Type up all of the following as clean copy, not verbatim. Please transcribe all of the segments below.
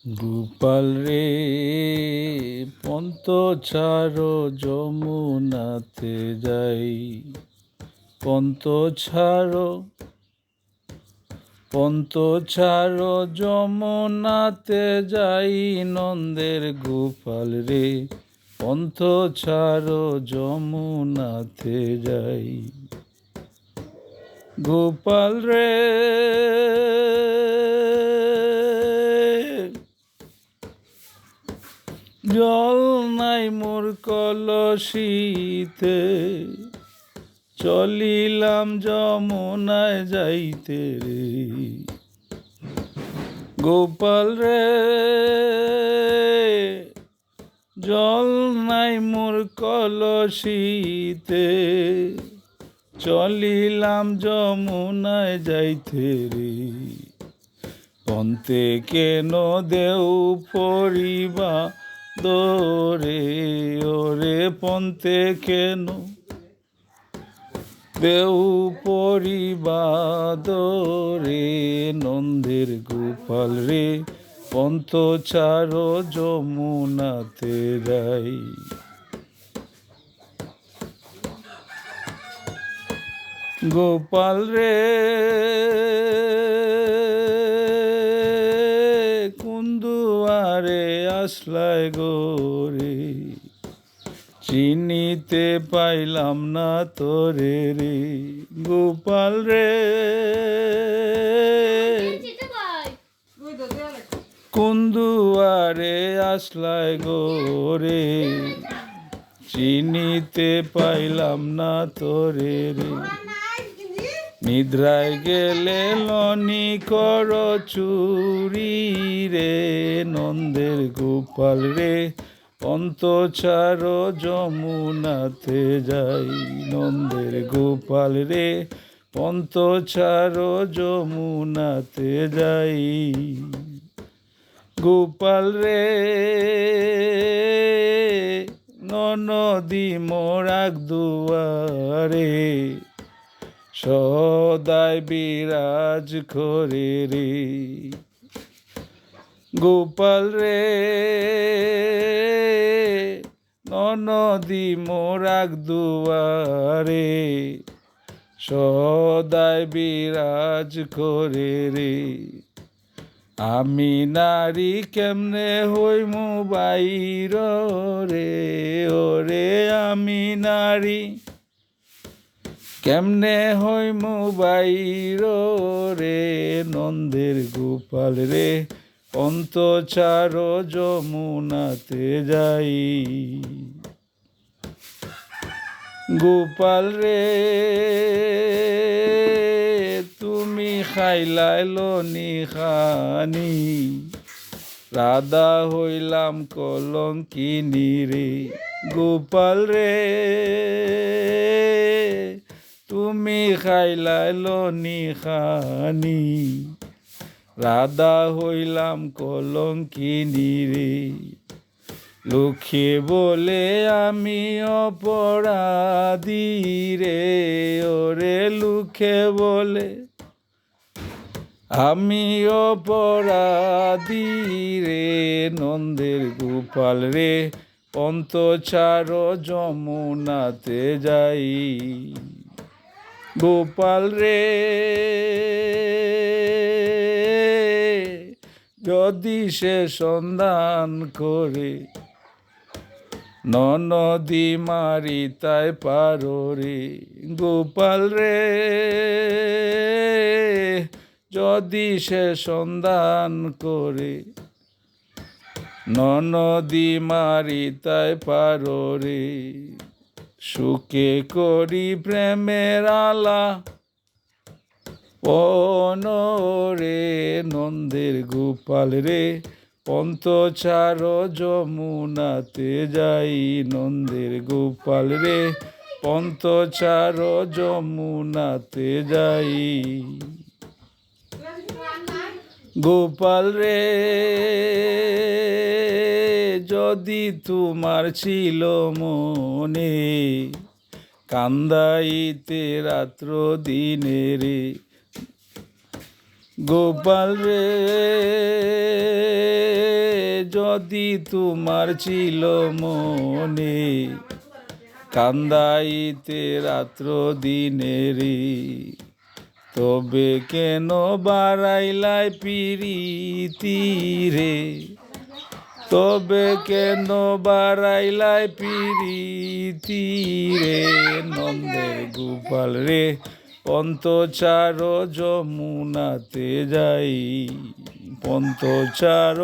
গোপাল রে পন্ত ছাড়ো যমুনাতে যাই, পন্ত ছাড়ো যমুনাতে যাই, নন্দের গোপাল রে পন্ত ছাড়ো যমুনাতে যাই। গোপাল রে জল নাই মোর কলসিতে, চলিলাম যমুনায় যাইতে রে। গোপাল রে জল নাই মোর কলসিতে, চলিলাম যমুনায় যাইতে রে। পন্তে কেন দেও পরিবা দোরে, ওরে পন্তে কেন দেও পরিবা দোরে, নন্দের গোপাল রে পন্ত ছাড়ো যমুনাতে যাই। গোপাল রে কোন দুয়ারে আসলাই গোরে, চিনিতে পাইলাম না তোরে রে। গোপাল রে কোন দুয়ারে আসলাই গোরে, চিনিতে পাইলাম না তোরে রে। নিদ্রায় গেলে লনি কর চুরি রে, নন্দের গোপাল রে পন্ত ছাড়ো যমুনাতে যাই। নন্দের গোপাল রে পন্ত ছাড়ো যমুনাতে যাই। গোপাল রে নদী মোরাক দুয়ারে, সদাই বিরাজ করে রে। গোপাল রে নদী মোরাক দুয়ারে, সদাই বিরাজ করে রে। আমি নারী কেমনে হইমু বাইর রে, ওরে আমি নারী কেমনে হইমু বাইর রে, নন্দের গোপাল রে পন্ত ছাড়ো যমুনাতে যাই। গোপাল রে তুমি খাইলাইল নিখানি, রাধা হইলাম কলঙ্কিনী রে। গোপাল রে তুমি খাইলাইল নিখানি, রাধা হইলাম কলঙ্কিনী রে। লোকে বলে আমি অপরাধী রে, ওরে লোকে বলে আমি অপরাধী রে, নন্দের গোপাল রে পন্ত ছাড়ো যমুনাতে যাই। গোপাল রে যদি সে সন্ধান করে, নদী মারি তাই পারো রে। গোপাল রে যদি সে সন্ধান করে, নদী মারি তাই পারো রে। সুখে করি প্রেমের আলা রে, নন্দের গোপাল রে পন্ত ছাড়ো যমুনাতে যাই। নন্দের গোপাল রে পন্ত ছাড়ো যমুনাতে যাই। গোপাল রে যদি তোমার ছিল মনে, কান্দাইতে রাত্র দিনে রে। গোপাল রে যদি তোমার ছিল মনে কান্দাইতে রাত্র দিনেরি তবে কেন বাড়াইলাই পিরিতি রে তবে কেন বাড়াইলাই পিরিতি রে নন্দের গোপাল রে পন্তচার যমুনাতে যাই পন্তচার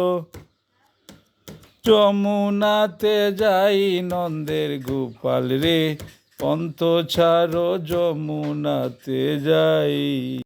যমুনাতে যাই নন্দের গোপাল রে পন্তচার যমুনাতে যাই।